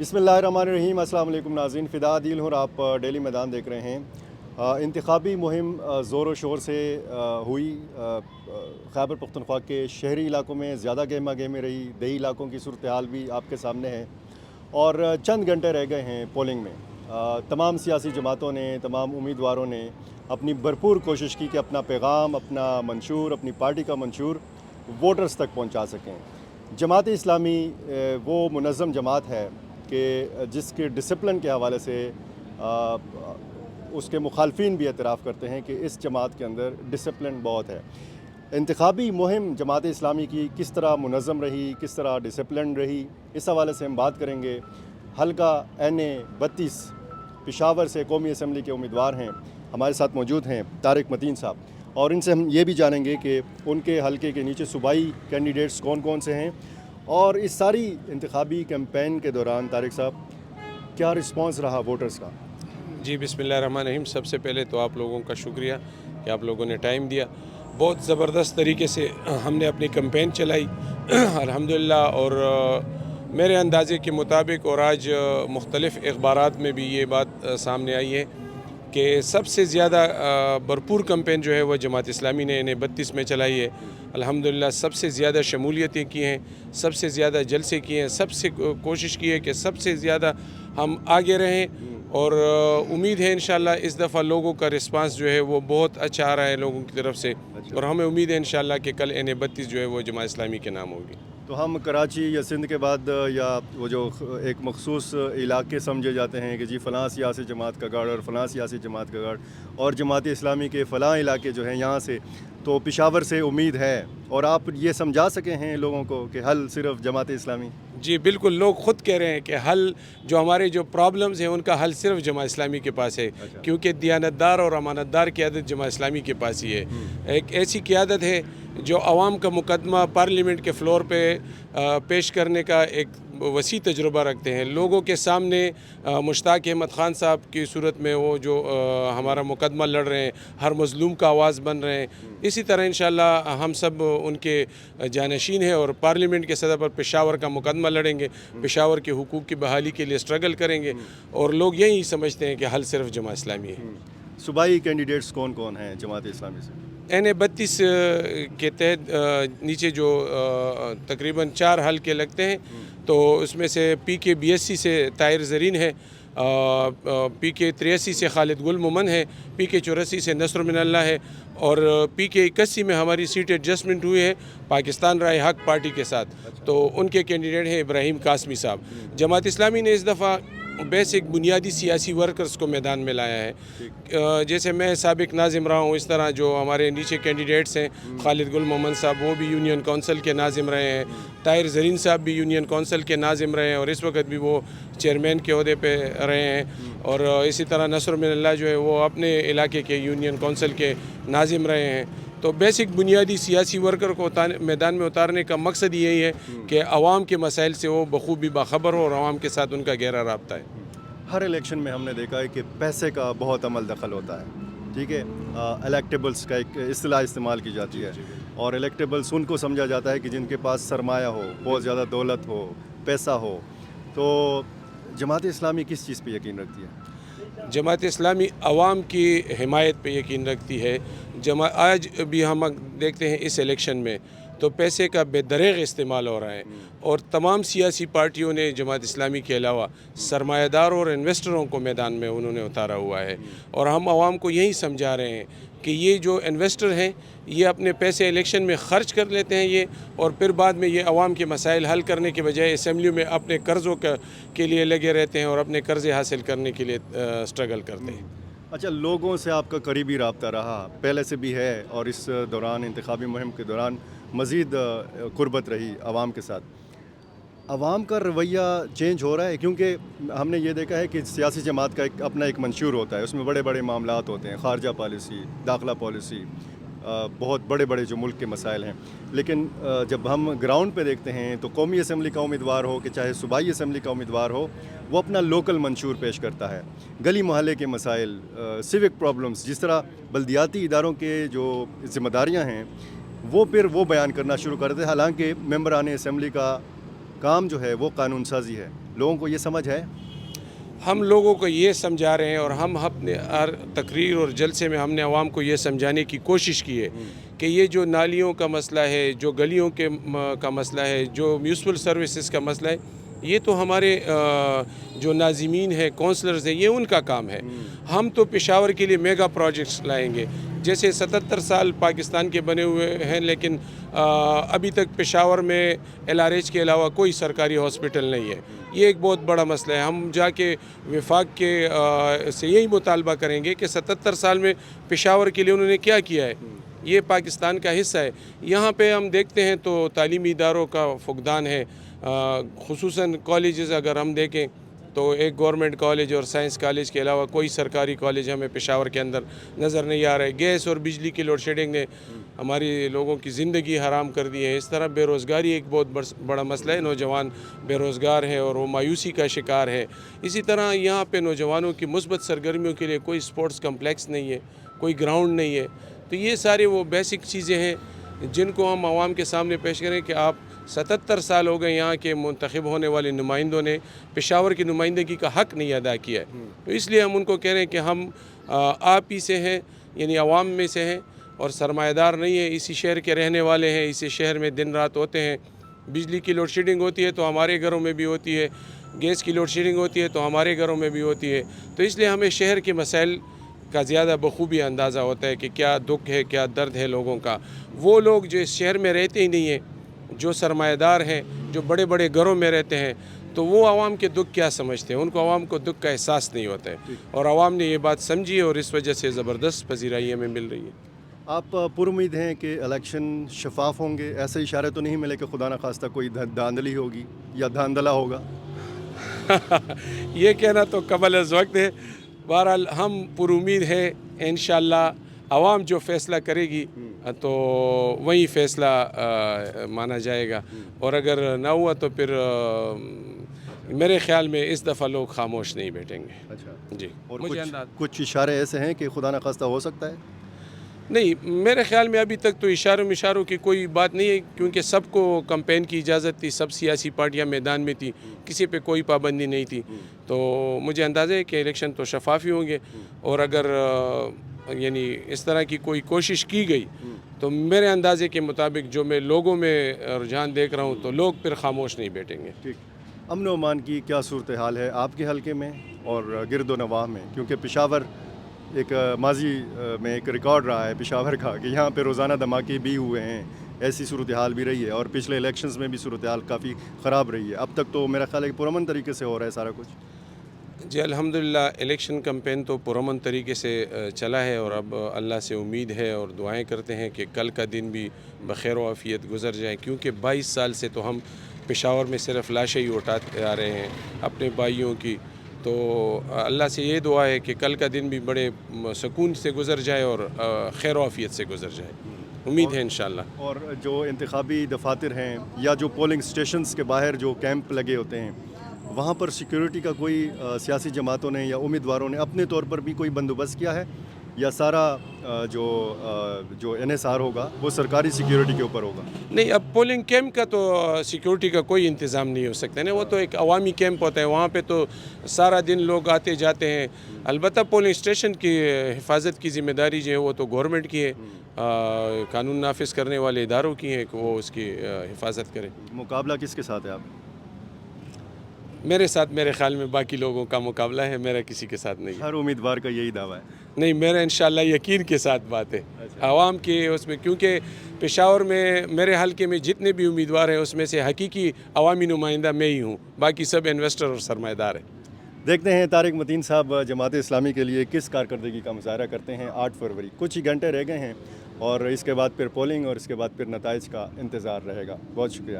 बिस्मिल्लाहिर्रहमानिर्रहीम। अस्सलाम वालेकुम नाज़रीन, फ़िदा आदिल हूँ और आप डेली मैदान देख रहे हैं। इंतखाबी मुहिम ज़ोर व शोर से हुई। खैबर पख्तूनख्वा के शहरी इलाकों में ज़्यादा गहमा गहमी रही। देही इलाकों की सूरत हाल भी आपके सामने है और चंद घंटे रह गए हैं पोलिंग में। तमाम सियासी जमातों ने, तमाम उम्मीदवारों ने अपनी भरपूर कोशिश की कि अपना पैगाम, अपना मंशूर, अपनी पार्टी का मंशूर वोटर्स तक पहुँचा सकें। जमात इस्लामी वो मुनज़्ज़म जमात है कि जिसके डिसिप्लिन के हवाले से उसके मुखालफिन भी एतराफ़ करते हैं कि इस जमात के अंदर डिसिप्लिन बहुत है। इंतखाबी मुहिम जमात इस्लामी की किस तरह मुनज़्ज़म रही, किस तरह डिसिप्लिन रही, इस हवाले से हम बात करेंगे। हल्का NA 32 पेशावर से कौमी असम्बली के उम्मीदवार हैं, हमारे साथ मौजूद हैं तारिक मतीन साहब, और इनसे हम ये भी जानेंगे कि उनके हल्के के नीचे सूबाई कैंडिडेट्स कौन कौन से हैं और इस सारी इंतखाबी कैंपेन के दौरान तारिक साहब क्या रिस्पांस रहा वोटर्स का। जी बिस्मिल्लाहिर्रहमानिर्रहीम। सबसे पहले तो आप लोगों का शुक्रिया कि आप लोगों ने टाइम दिया। बहुत ज़बरदस्त तरीके से हमने अपनी कैंपेन चलाई अल्हम्दुलिल्लाह। और मेरे अंदाज़े के मुताबिक और आज मुख्तलिफ़ अखबारात में भी ये बात सामने आई है कि सबसे ज़्यादा भरपूर कैंपेन जो है वह जमात इस्लामी ने NA 32 में चलाई है। अल्हम्दुलिल्लाह सबसे ज़्यादा शमूलियतें की हैं, सबसे ज़्यादा जलसे किए हैं, सबसे कोशिश की है कि सबसे ज़्यादा हम आगे रहें। और उम्मीद है इंशाल्लाह इस दफ़ा लोगों का रिस्पांस जो है वो बहुत अच्छा आ रहा है लोगों की तरफ से। और हमें उम्मीद है इंशाल्लाह कि कल NA 32 जो है वो जमात इस्लामी के नाम होगी। तो हम कराची या सिंध के बाद या वो जो एक मखसूस इलाके समझे जाते हैं कि जी फ़लाँ सियासी जमात का गढ़ और फ़लाँ सियासी जमात का गढ़ और जमात इस्लामी के फ़लाँ इलाके जो हैं यहाँ से, तो पेशावर से उम्मीद है, और आप ये समझा सके हैं लोगों को कि हल सिर्फ जमात इस्लामी। जी बिल्कुल, लोग ख़ुद कह रहे हैं कि हल जो हमारे जो प्रॉब्लम्स हैं उनका हल सिर्फ जमात इस्लामी के पास है। क्योंकि दियानतदार और अमानतदार क़यादत जमात इस्लामी के पास ही है। एक ऐसी क़यादत है जो आवाम का मुकदमा पार्लियामेंट के फ़्लोर पे पेश करने का एक वसी तजुर्बा रखते हैं। लोगों के सामने मुश्ताक अहमद ख़ान साहब की सूरत में वो जो हमारा मुकदमा लड़ रहे हैं, हर मज़लूम का आवाज़ बन रहे हैं। इसी तरह इंशाअल्लाह हम सब उनके जानशीन हैं और पार्लियामेंट के सतह पर पेशावर का मुकदमा लड़ेंगे, पेशावर के हुकूक़ की बहाली के लिए स्ट्रगल करेंगे। और लोग यही समझते हैं कि हल सिर्फ जमात इस्लामी है। सूबाई कैंडिडेट्स कौन कौन हैं जमात इस्लामी से? NA 32 के तहत नीचे जो तकरीबन 4 हल्के लगते हैं, तो उसमें से PK 82 से ताहिर ज़रीन है, PK 83 से खालिद गुल मोमन है, PK 84 से नसर मिनल्ला है, और PK 81 में हमारी सीट एडजस्टमेंट हुई है पाकिस्तान राय हक पार्टी के साथ। तो उनके कैंडिडेट हैं इब्राहिम कासमी साहब। जमात इस्लामी ने इस दफ़ा बेसिक बुनियादी सियासी वर्कर्स को मैदान में लाया है। जैसे मैं साबिक नाज़िम रहा हूँ, इस तरह जो हमारे नीचे कैंडिडेट्स हैं, खालिद गुल मोहम्मद साहब वो भी यूनियन कौंसिल के नाज़िम रहे हैं, ताहिर ज़रीन साहब भी यूनियन कौंसिल के नाज़िम रहे हैं और इस वक्त भी वो चेयरमैन के ओहदे पे रहे हैं। और इसी तरह नसर मिनल्ला जो है वो अपने इलाके के यूनियन कौंसिल के नाज़िम रहे हैं। तो बेसिक बुनियादी सियासी वर्कर को मैदान में उतारने का मकसद यही है कि आवाम के मसाइल से वो बखूबी बाखबर हो और आवाम के साथ उनका गहरा राब्ता है। हर इलेक्शन में हमने देखा है कि पैसे का बहुत अमल दखल होता है, ठीक है। इलेक्टेबल्स का एक इस्तिलाह इस्तेमाल की जाती है और इलेक्टेबल्स उनको समझा जाता है कि जिनके पास सरमाया हो, बहुत ज़्यादा दौलत हो, पैसा हो। तो जमात इस्लामी किस चीज़ पे यकीन रखती है? जमात इस्लामी आवाम की हिमायत पे यकीन रखती है। आज भी हम देखते हैं इस इलेक्शन में तो पैसे का बेदरेग इस्तेमाल हो रहा है और तमाम सियासी पार्टियों ने जमात इस्लामी के अलावा सरमायादारों और इन्वेस्टरों को मैदान में उन्होंने उतारा हुआ है। और हम आवाम को यही समझा रहे हैं कि ये जो इन्वेस्टर हैं ये अपने पैसे इलेक्शन में ख़र्च कर लेते हैं ये, और फिर बाद में ये आवाम के मसाइल हल करने के बजाय असम्बली में अपने कर्ज़ों के लिए लगे रहते हैं और अपने कर्ज़े हासिल करने के लिए स्ट्रगल करते हैं। अच्छा, लोगों से आपका करीबी रब्ता रहा, पहले से भी है, और इस दौरान इंतखाबी मुहिम के दौरान मज़ीद कुर्बत रही आवाम के साथ। आवाम का रवैया चेंज हो रहा है, क्योंकि हमने ये देखा है कि सियासी जमात का अपना एक मंशूर होता है, उसमें बड़े बड़े मामलात होते हैं, ख़ारजा पॉलिसी, दाखिला पॉलिसी, बहुत बड़े बड़े जो मुल्क के मसाइल हैं। लेकिन जब हम ग्राउंड पे देखते हैं तो कौमी असम्बली का उम्मीदवार हो कि चाहे सूबाई असम्बली का उम्मीदवार हो, वो अपना लोकल मंशूर पेश करता है। गली मोहल्ले के मसाइल, सिविक प्रॉब्लम्स, जिस तरह बल्दियाती इदारों के जो ज़िम्मेदारियाँ हैं वो फिर वो बयान करना शुरू कर देते। हालांकि मेंबरान असम्बली का काम जो है वो कानून साजी है, لوگوں کو یہ سمجھ ہے؟ ہم لوگوں کو یہ سمجھا رہے ہیں اور ہم اپنے ہر تقریر اور جلسے میں ہم نے عوام کو یہ سمجھانے کی کوشش کی ہے کہ یہ جو نالیوں کا مسئلہ ہے، جو گلیوں کے کا مسئلہ ہے، جو میونسپل سروسز کا مسئلہ ہے، یہ تو ہمارے جو ناظمین ہیں، کونسلرز ہیں، یہ ان کا کام ہے۔ ہم تو پشاور کے لیے میگا پروجیکٹس لائیں گے، جیسے 77 سال پاکستان کے بنے ہوئے ہیں، لیکن ابھی تک پشاور میں LRH کے علاوہ کوئی سرکاری ہاسپٹل نہیں ہے۔ یہ ایک بہت بڑا مسئلہ ہے۔ ہم جا کے وفاق کے سے یہی مطالبہ کریں گے کہ 77 سال میں پشاور کے لیے انہوں نے کیا کیا ہے۔ یہ پاکستان کا حصہ ہے۔ یہاں پہ ہم دیکھتے ہیں تو تعلیمی اداروں کا فقدان ہے، خصوصاً کالجز اگر ہم دیکھیں تو ایک گورنمنٹ کالج اور سائنس کالج کے علاوہ کوئی سرکاری کالج ہمیں پشاور کے اندر نظر نہیں آ رہا ہے۔ گیس اور بجلی کی لوڈ شیڈنگ نے ہماری لوگوں کی زندگی حرام کر دی ہے۔ اس طرح بے روزگاری ایک بہت بڑا مسئلہ ہے، نوجوان بے روزگار ہے اور وہ مایوسی کا شکار ہے۔ اسی طرح یہاں پہ نوجوانوں کی مثبت سرگرمیوں کے لیے کوئی سپورٹس کمپلیکس نہیں ہے، کوئی گراؤنڈ نہیں ہے۔ تو یہ سارے وہ بیسک چیزیں ہیں جن کو ہم عوام کے سامنے پیش کریں کہ آپ 77 سال ہو گئے یہاں کے منتخب ہونے والے نمائندوں نے پشاور کی نمائندگی کا حق نہیں ادا کیا ہے۔ تو اس لیے ہم ان کو کہہ رہے ہیں کہ ہم آپ ہی سے ہیں، یعنی عوام میں سے ہیں اور سرمایہ دار نہیں ہیں، اسی شہر کے رہنے والے ہیں، اسی شہر میں دن رات ہوتے ہیں۔ بجلی کی لوڈ شیڈنگ ہوتی ہے تو ہمارے گھروں میں بھی ہوتی ہے، گیس کی لوڈ شیڈنگ ہوتی ہے تو ہمارے گھروں میں بھی ہوتی ہے۔ تو اس لیے ہمیں شہر کے مسائل کا زیادہ بخوبی اندازہ ہوتا ہے کہ کیا دکھ ہے، کیا درد ہے لوگوں کا۔ وہ لوگ جو اس شہر میں رہتے ہی نہیں ہیں، جو سرمایہ دار ہیں، جو بڑے بڑے گھروں میں رہتے ہیں، تو وہ عوام کے دکھ کیا سمجھتے ہیں؟ ان کو عوام کو دکھ کا احساس نہیں ہوتا ہے، اور عوام نے یہ بات سمجھی اور اس وجہ سے زبردست پذیرائی ہمیں مل رہی ہے۔ آپ پر امید ہیں کہ الیکشن شفاف ہوں گے؟ ایسے اشارے تو نہیں ملے کہ خدا نخواستہ کوئی دھاندلی ہوگی یا دھاندلا ہوگا؟ یہ کہنا تو قبل از وقت ہے۔ بہرحال ہم پر امید ہے، انشاءاللہ عوام جو فیصلہ کرے گی تو وہی فیصلہ مانا جائے گا، اور اگر نہ ہوا تو پھر میرے خیال میں اس دفعہ لوگ خاموش نہیں بیٹھیں گے۔ اچھا، جی، اور مجھے انداز کچھ اشارے ایسے ہیں کہ خدا نخواستہ ہو سکتا ہے؟ نہیں، میرے خیال میں ابھی تک تو اشاروں کی کوئی بات نہیں ہے، کیونکہ سب کو کمپین کی اجازت تھی، سب سیاسی پارٹیاں میدان میں تھی، کسی پہ کوئی پابندی نہیں تھی۔ تو مجھے اندازہ ہے کہ الیکشن تو شفاف ہی ہوں گے، اور اگر یعنی اس طرح کی کوئی کوشش کی گئی تو میرے اندازے کے مطابق جو میں لوگوں میں رجحان دیکھ رہا ہوں تو لوگ پھر خاموش نہیں بیٹھیں گے۔ ٹھیک، امن و امان کی کیا صورتحال ہے آپ کے حلقے میں اور گرد و نواح میں؟ کیونکہ پشاور ایک ماضی میں ایک ریکارڈ رہا ہے پشاور کا کہ یہاں پہ روزانہ دھماکے بھی ہوئے ہیں، ایسی صورتحال بھی رہی ہے، اور پچھلے الیکشنز میں بھی صورتحال کافی خراب رہی ہے۔ اب تک تو میرا خیال ہے کہ پرامن طریقے سے ہو رہا ہے سارا کچھ۔ جی الحمدللہ، الیکشن کمپین تو پرامن طریقے سے چلا ہے، اور اب اللہ سے امید ہے اور دعائیں کرتے ہیں کہ کل کا دن بھی بخیر و عافیت گزر جائے، کیونکہ 22 سال سے تو ہم پشاور میں صرف لاشیں ہی اٹھاتے آ رہے ہیں اپنے بھائیوں کی۔ تو اللہ سے یہ دعا ہے کہ کل کا دن بھی بڑے سکون سے گزر جائے اور خیر و عافیت سے گزر جائے، امید ہے انشاءاللہ۔ اور جو انتخابی دفاتر ہیں یا جو پولنگ سٹیشنز کے باہر جو کیمپ لگے ہوتے ہیں، وہاں پر سیکیورٹی کا کوئی سیاسی جماعتوں نے یا امیدواروں نے اپنے طور پر بھی کوئی بندوبست کیا ہے، یا سارا جو انحصار ہوگا وہ سرکاری سیکیورٹی کے اوپر ہوگا؟ نہیں، اب پولنگ کیمپ کا تو سیکیورٹی کا کوئی انتظام نہیں ہو سکتا ہے، وہ تو ایک عوامی کیمپ ہوتا ہے، وہاں پہ تو سارا دن لوگ آتے جاتے ہیں۔ البتہ پولنگ اسٹیشن کی حفاظت کی ذمہ داری جو ہے وہ تو گورنمنٹ کی ہے، قانون نافذ کرنے والے اداروں کی ہے کہ وہ اس کی حفاظت کریں۔ مقابلہ کس کے ساتھ ہے آپ؟ میرے ساتھ میرے خیال میں باقی لوگوں کا مقابلہ ہے، میرا کسی کے ساتھ نہیں ہے۔ ہر امیدوار کا یہی دعویٰ ہے؟ نہیں، میرا انشاءاللہ یقین کے ساتھ بات ہے عوام کے اس میں، کیونکہ پشاور میں میرے حلقے میں جتنے بھی امیدوار ہیں اس میں سے حقیقی عوامی نمائندہ میں ہی ہوں، باقی سب انویسٹر اور سرمایہ دار ہیں۔ دیکھتے ہیں طارق متین صاحب جماعت اسلامی کے لیے کس کارکردگی کا مظاہرہ کرتے ہیں۔ 8 فروری، کچھ ہی گھنٹے رہ گئے ہیں، اور اس کے بعد پھر پولنگ اور اس کے بعد پھر نتائج کا انتظار رہے گا۔ بہت شکریہ۔